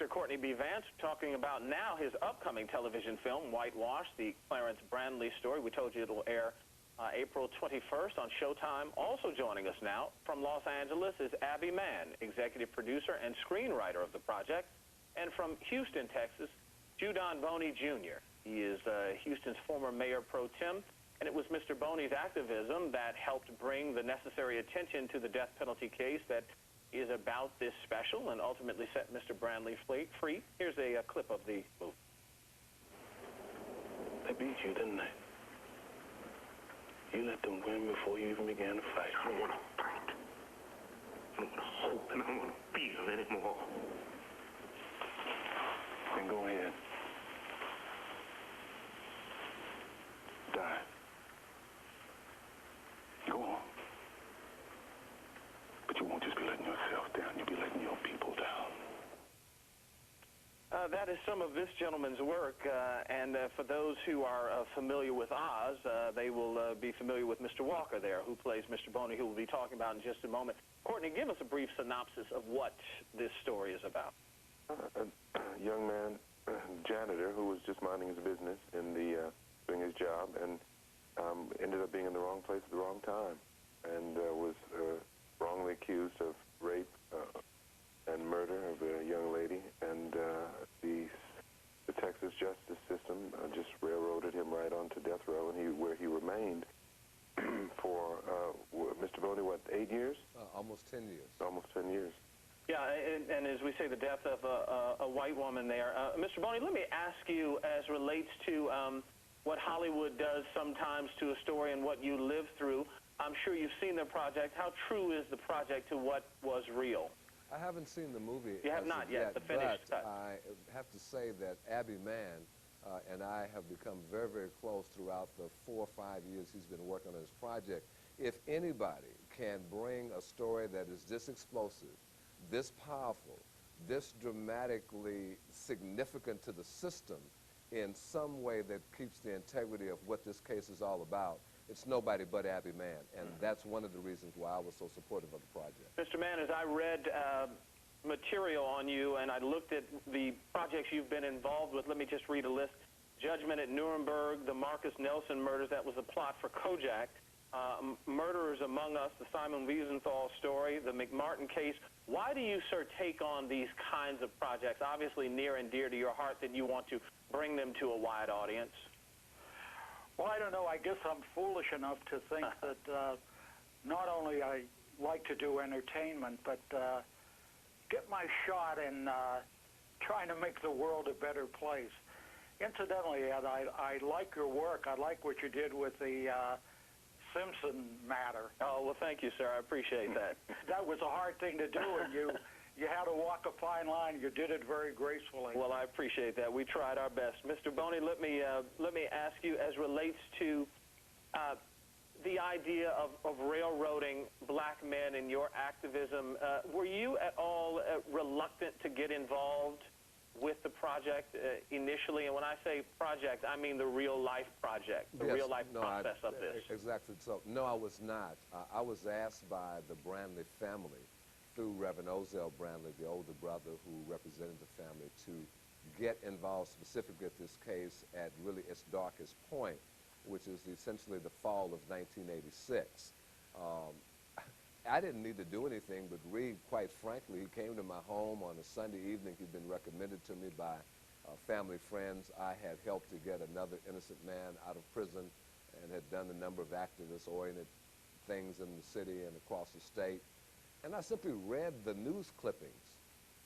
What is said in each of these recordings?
actor Courtney B. Vance talking about now his upcoming television film, Whitewash, the Clarence Bradley story. We told you it'll air April 21st on Showtime. Also joining us now from Los Angeles is Abbey Mann, executive producer and screenwriter of the project. And from Houston, Texas, Jew Don Boney, Jr. He is Houston's former mayor pro tem, and it was Mr. Boney's activism that helped bring the necessary attention to the death penalty case that is about this special and ultimately set Mr. Brandley free. Here's a clip of the movie. They beat you, didn't they? You let them win before you even began to fight. I don't want to fight. I don't want to hope, and I don't want to feel anymore. Then go ahead. Die. Go on. But you won't just be letting yourself down. You'll be letting your people down. That is some of this gentleman's work, and for those who are familiar with Oz, they will be familiar with Mr. Walker there, who plays Mr. Boney, who we'll be talking about in just a moment. Courtney, give us a brief synopsis of what this story is about. A young man, janitor, who was just minding his business in doing his job, and ended up being in the wrong place at the wrong time, and was wrongly accused of rape and murder of a young lady, and the Texas justice system just railroaded him right onto death row, and where he remained for, Mr. Boney, what, 8 years? Almost 10 years. Almost 10 years. Yeah, and as we say, the death of a white woman there. Mr. Boney, let me ask you, as relates to what Hollywood does sometimes to a story and what you live through, I'm sure you've seen the project. How true is the project to what was real? I haven't seen the movie. You have not yet, the finished but cut. I have to say that Abbey Mann and I have become very, very close throughout the 4 or 5 years he's been working on this project. If anybody can bring a story that is this explosive, this powerful, this dramatically significant to the system in some way that keeps the integrity of what this case is all about, it's nobody but Abbey Mann, and that's one of the reasons why I was so supportive of the project. Mr. Mann, as I read material on you and I looked at the projects you've been involved with, let me just read a list. Judgment at Nuremberg, the Marcus Nelson murders, that was a plot for Kojak. Murderers Among Us, the Simon Wiesenthal story, the McMartin case. Why do you, sir, take on these kinds of projects, obviously near and dear to your heart, that you want to bring them to a wide audience? Well, I don't know. I guess I'm foolish enough to think that not only I like to do entertainment, but get my shot in trying to make the world a better place. Incidentally, Ed, I like your work. I like what you did with the Simpson matter. Oh, well, thank you, sir. I appreciate that. That was a hard thing to do, and you had to walk a fine line. You did it very gracefully. Well, I appreciate that. We tried our best. Mr. Boney, let me ask you, as relates to the idea of railroading black men in your activism, were you at all reluctant to get involved with the project initially? And when I say project, I mean the real-life project, the Yes, real-life process of this. Exactly. So, no, I was not. I was asked by the Brandley family, through Reverend Ozell Brandley, the older brother who represented the family, to get involved specifically with this case at really its darkest point, which is essentially the fall of 1986. I didn't need to do anything but read, quite frankly. He came to my home on a Sunday evening. He'd been recommended to me by family friends. I had helped to get another innocent man out of prison and had done a number of activist-oriented things in the city and across the state. And I simply read the news clippings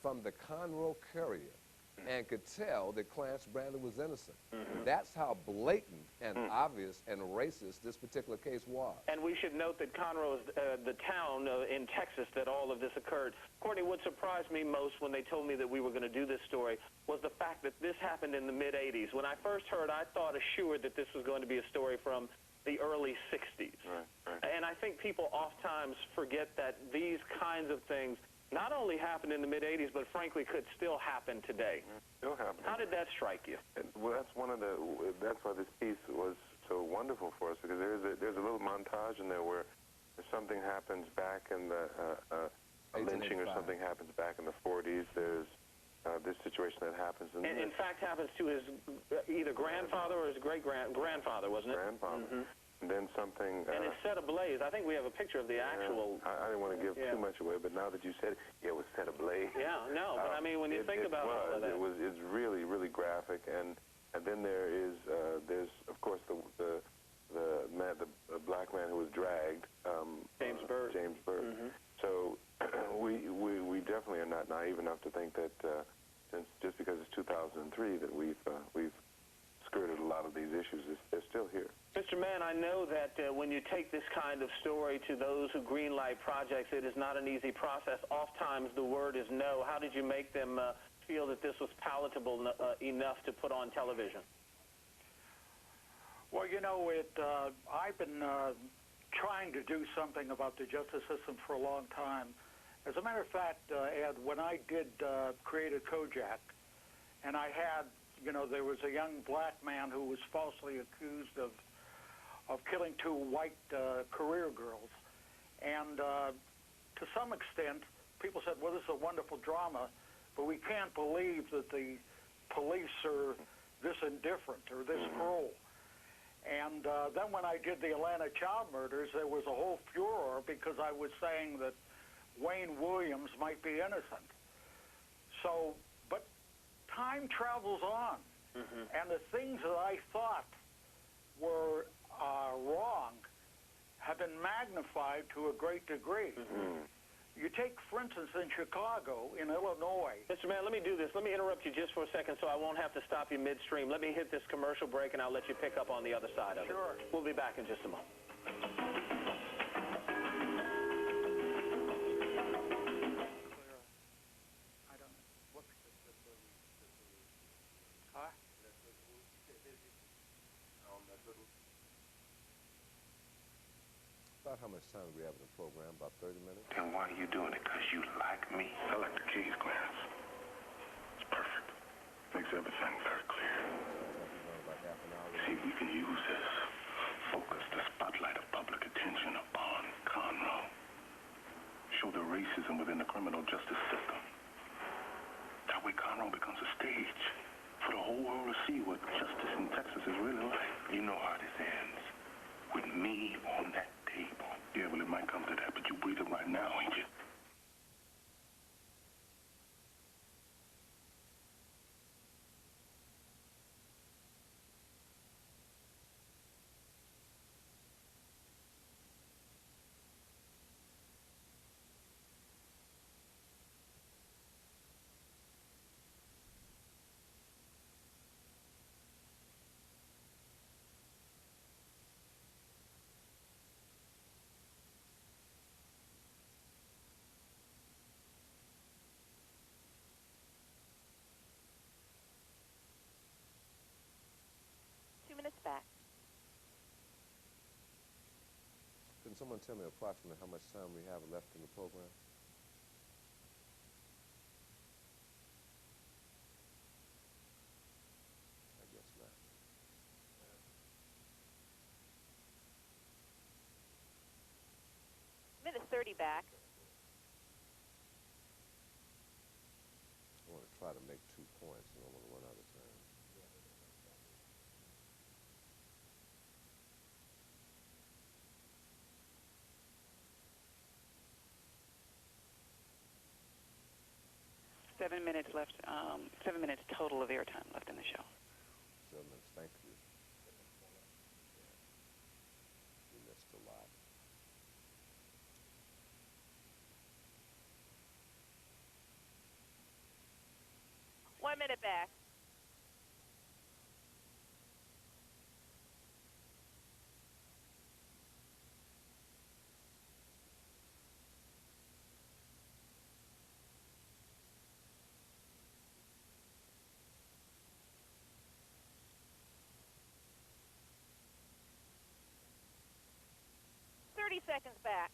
from the Conroe Courier and could tell that Clarence Bradley was innocent. That's how blatant and obvious and racist this particular case was. And we should note that Conroe is the town in Texas that all of this occurred. Courtney, what surprised me most when they told me that we were going to do this story was the fact that this happened in the mid-'80s. When I first heard, I thought assured that this was going to be a story from the early 60s. Right. And I think people oftentimes forget that these kinds of things not only happened in the mid-'80s, but frankly could still happen today. Still happen. How did that strike you? Well, that's why this piece was so wonderful for us, because there's a little montage in there where something happens back in the a lynching or something happens back in the 40s. There's this happens. And in fact, happens to his either grandfather or his great-grandfather, wasn't it? Grandfather. Mm-hmm. And then something... and it's set ablaze. I think we have a picture of the actual... I didn't want to give too much away, but now that you said it, it was set ablaze. Yeah, no, but I mean, when you think about all of that... It's really, really graphic, and then there's, of course, the black man who was dragged. James Byrd. James Byrd. Mm-hmm. So we definitely are not naive enough to think that since just because it's 2003 that we've skirted a lot of these issues, they're still here. Mr. Mann, I know that when you take this kind of story to those who greenlight projects, it is not an easy process. Oftentimes the word is no. How did you make them feel that this was palatable enough to put on television? Well, you know, I've been trying to do something about the justice system for a long time. As a matter of fact, Ed, when I did Created Kojak, and I had, you know, there was a young black man who was falsely accused of killing two white career girls. And to some extent, people said, well, this is a wonderful drama, but we can't believe that the police are this indifferent or this cruel. And then when I did the Atlanta child murders, there was a whole furor because I was saying that Wayne Williams might be innocent. So, but time travels on. Mm-hmm. And the things that I thought were wrong have been magnified to a great degree. Mm-hmm. You take, for instance, in Chicago, in Illinois. Mr. Mann, let me do this. Let me interrupt you just for a second so I won't have to stop you midstream. Let me hit this commercial break, and I'll let you pick up on the other side of it. Sure. We'll be back in just a moment. I don't know. What? Huh? About how much time do we have in the program? About 30 minutes? Then why are you doing it? Because you like me? I like the keys, Clarence. It's perfect. Makes everything very clear. About half an hour. See, we can use this. Focus the spotlight of public attention upon Conroe. Show the racism within the criminal justice system. That way Conroe becomes a stage for the whole world to see what justice in Texas is really like. You know how this ends. With me on that table. Yeah, well, it might come to that, but you breathing right now, ain't you? Back. Can someone tell me approximately how much time we have left in the program? I guess not. Minute 30 back. I want to try to make 2 points. I don't want to run out of time. Seven minutes left. 7 minutes total of airtime left in the show. 7 minutes. Thank you. We missed a lot. 1 minute back. Seconds back.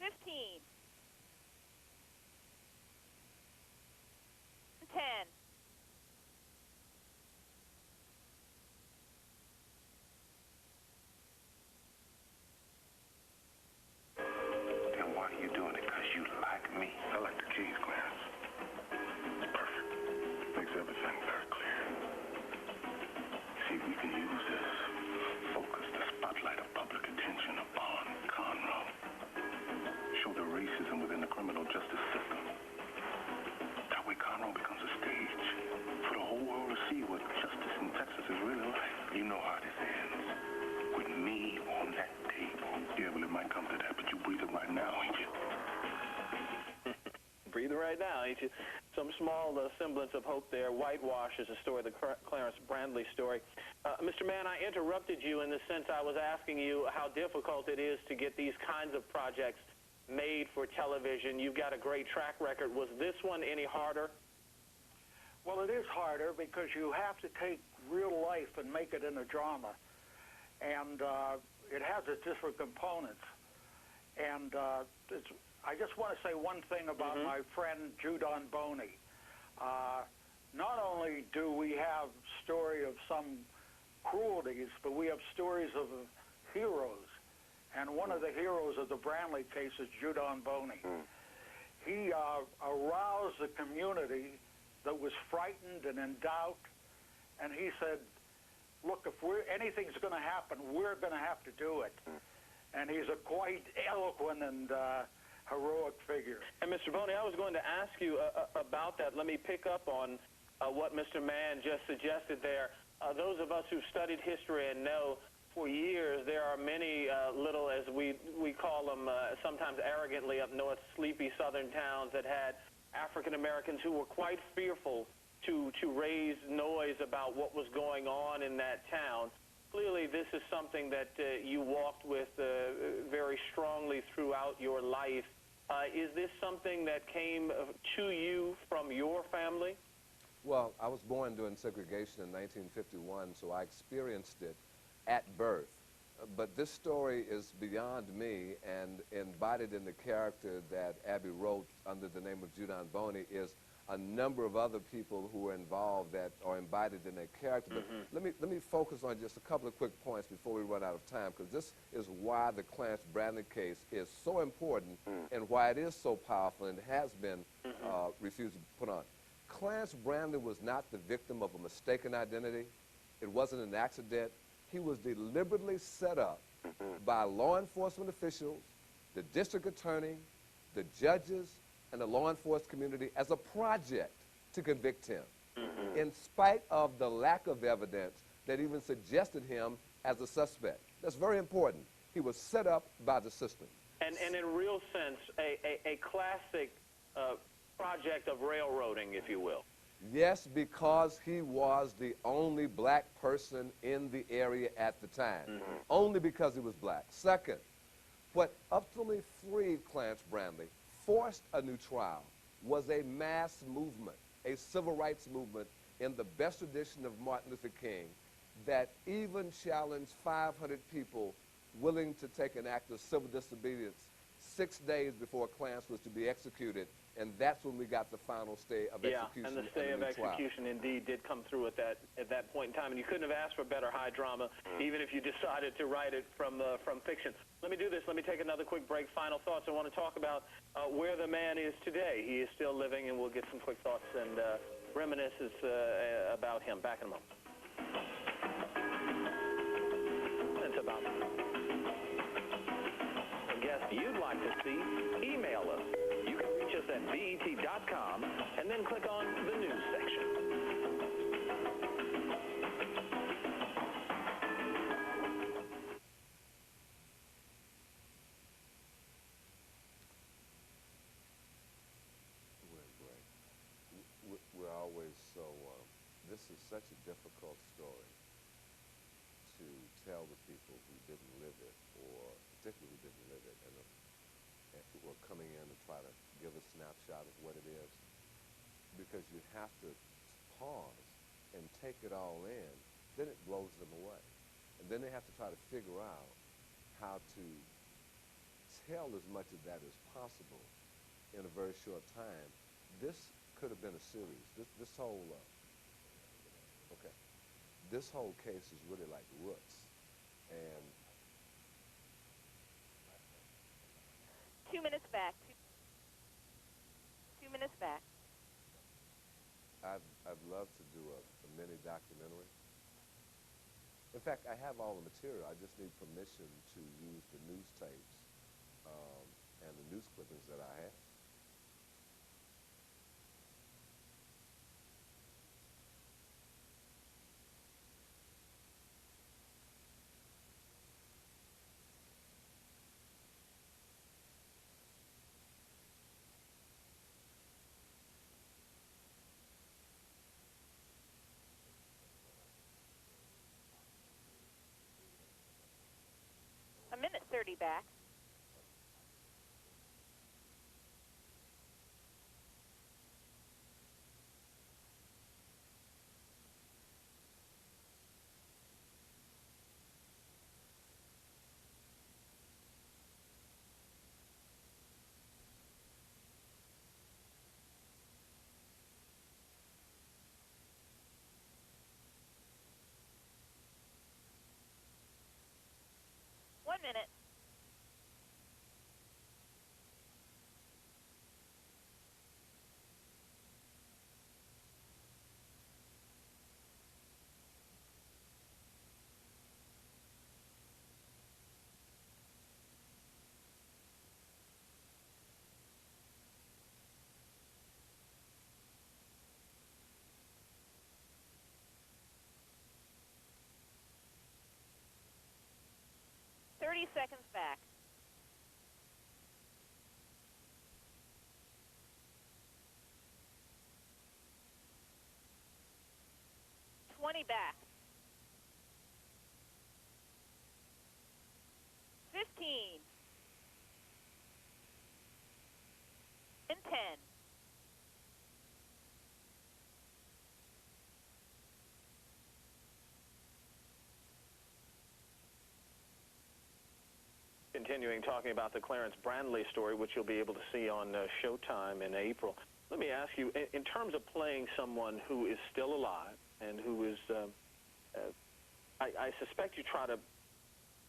$15. 10. makes everything very clear. See, we can use this focus to spotlight of public attention upon Conroe. Show the racism within the criminal justice system. That way Conroe becomes a stage for the whole world to see what justice in Texas is really like. You know how this ends. With me on that table. Yeah, well, it might come to that, but you breathe it right now, ain't you? Breathing right now, ain't you? Some small semblance of hope there. Whitewash is a story, the Clarence Bradley story. Mr. Mann, I interrupted you in the sense I was asking you how difficult it is to get these kinds of projects made for television. You've got a great track record. Was this one any harder? Well, it is harder because you have to take real life and make it in a drama. And it has its different components. And I just want to say one thing about my friend Jew Don Boney. Not only do we have story of some cruelties, but we have stories of heroes. And one of the heroes of the Brandley case is Jew Don Boney. He aroused the community that was frightened and in doubt, and he said, look, if anything's going to happen, we're going to have to do it. And he's a quite eloquent and heroic figure. And Mr. Boney, I was going to ask you about that. Let me pick up on what Mr. Mann just suggested there. Those of us who've studied history and know for years there are many little, as we call them sometimes arrogantly up north, sleepy southern towns that had African Americans who were quite fearful to raise noise about what was going on in that town. Clearly, this is something that you walked with very strongly throughout your life. Is this something that came to you from your family? Well, I was born during segregation in 1951, so I experienced it at birth. But this story is beyond me, and embodied in the character that Abbey wrote under the name of Jew Don Boney is a number of other people who are involved that are embodied in that character. But let me focus on just a couple of quick points before we run out of time, because this is why the Clarence Bradley case is so important and why it is so powerful and has been refused to put on. Clarence Bradley was not the victim of a mistaken identity. It wasn't an accident. He was deliberately set up by law enforcement officials, the district attorney, the judges, and the law enforcement community as a project to convict him, in spite of the lack of evidence that even suggested him as a suspect. That's very important. He was set up by the system. And in a real sense, a classic project of railroading, if you will. Yes, because he was the only black person in the area at the time. Only because he was black. Second, what ultimately freed Clarence Bradley, forced a new trial, was a mass movement, a civil rights movement in the best tradition of Martin Luther King that even challenged 500 people willing to take an act of civil disobedience 6 days before Clarence was to be executed, and that's when we got the final stay of execution. And the stay of execution indeed did come through at that point in time, and you couldn't have asked for better high drama, even if you decided to write it from fiction. Let me do this. Let me take another quick break. Final thoughts. I want to talk about where the man is today. He is still living, and we'll get some quick thoughts and reminiscences about him. Back in a moment. It's about a guest you'd like to see. Email us. You can reach us at BET.com and then click on the news section. We're always so, this is such a difficult story to tell the people who didn't live it, or particularly who didn't live it, and who are coming in to try to give a snapshot of what it is, because you have to pause and take it all in, then it blows them away. And then they have to try to figure out how to tell as much of that as possible in a very short time. This could have been a series. This whole, this whole case is really like Roots. And 2 minutes back. 2 minutes back. I'd love to do a mini documentary. In fact, I have all the material. I just need permission to use the news tapes and the news clippings that I have. A minute 30 back. One minute. Seconds back. 20 back. 15. And 10. Continuing talking about the Clarence Bradley story, which you'll be able to see on Showtime in April. Let me ask you, in terms of playing someone who is still alive and who is, I suspect you try to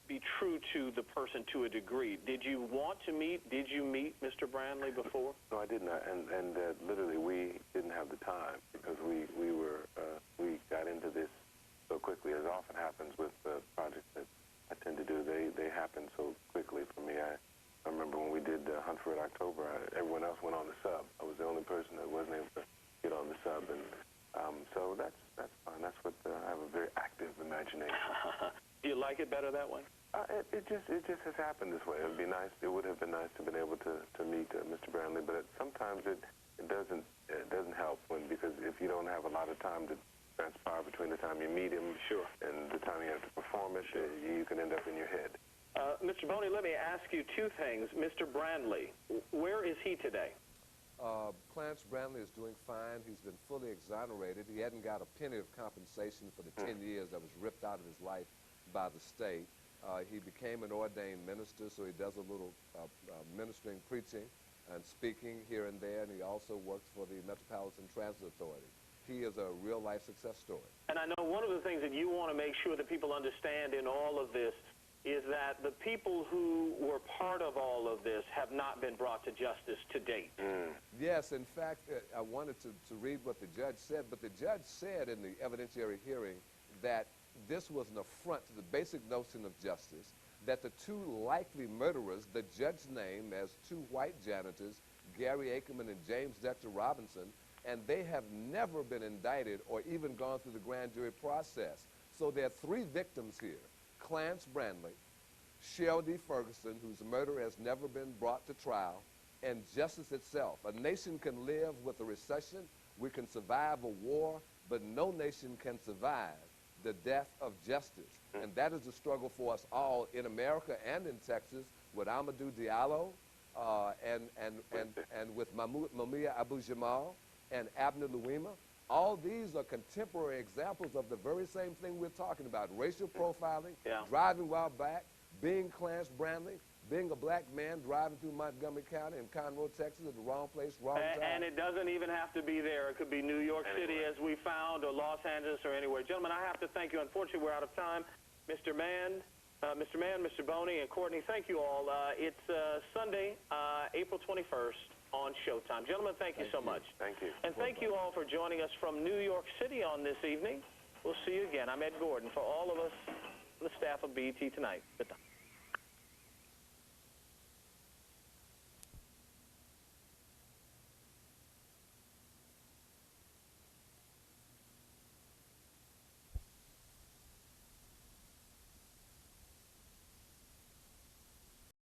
be true to the person to a degree. Did you meet Mr. Brandley before? No, I did not, and literally we didn't have the time because we got into this so quickly, as often happens with projects that I tend to do. They happen so quickly for me. I remember when we did Hunt for Red October, everyone else went on the sub. I was the only person that wasn't able to get on the sub, and so that's fine. That's what I have a very active imagination. Do you like it better that way? It just has happened this way. It would be nice. It would have been nice to have been able to meet Mr. Brandley, but sometimes it doesn't help because if you don't have a lot of time to transpire between the time you meet him and the time you have to perform it, you can end up in your head. Mr. Boney, let me ask you two things. Mr. Brandley, where is he today? Clarence Bradley is doing fine. He's been fully exonerated. He hadn't got a penny of compensation for the 10 years that was ripped out of his life by the state. He became an ordained minister, so he does a little ministering, preaching, and speaking here and there, and he also works for the Metropolitan Transit Authority. He is a real-life success story. And I know one of the things that you want to make sure that people understand in all of this is that the people who were part of all of this have not been brought to justice to date. Yes, in fact, I wanted to read what the judge said, but the judge said in the evidentiary hearing that this was an affront to the basic notion of justice, that the two likely murderers, the judge named as two white janitors, Gary Ackerman and James Dexter Robinson, and they have never been indicted or even gone through the grand jury process. So there are three victims here: Clarence Bradley, Cheryl D. Ferguson, whose murder has never been brought to trial, and justice itself. A nation can live with a recession, we can survive a war, but no nation can survive the death of justice. And that is the struggle for us all in America and in Texas with Amadou Diallo and with Mumia Abu-Jamal and Abner Louima. All these are contemporary examples of the very same thing we're talking about: racial profiling, driving while black, being Clarence Bradley, being a black man driving through Montgomery County in Conroe, Texas, at the wrong place, wrong time. And it doesn't even have to be there. It could be New York City, as we found, or Los Angeles, or anywhere. Gentlemen, I have to thank you. Unfortunately, we're out of time. Mr. Mann, Mr. Mann, Mr. Boney, and Courtney, thank you all. It's Sunday, April 21st on Showtime. Gentlemen, thank you so much. Thank you. And thank you all for joining us from New York City on this evening. We'll see you again. I'm Ed Gordon. For all of us, the staff of BET Tonight, good night.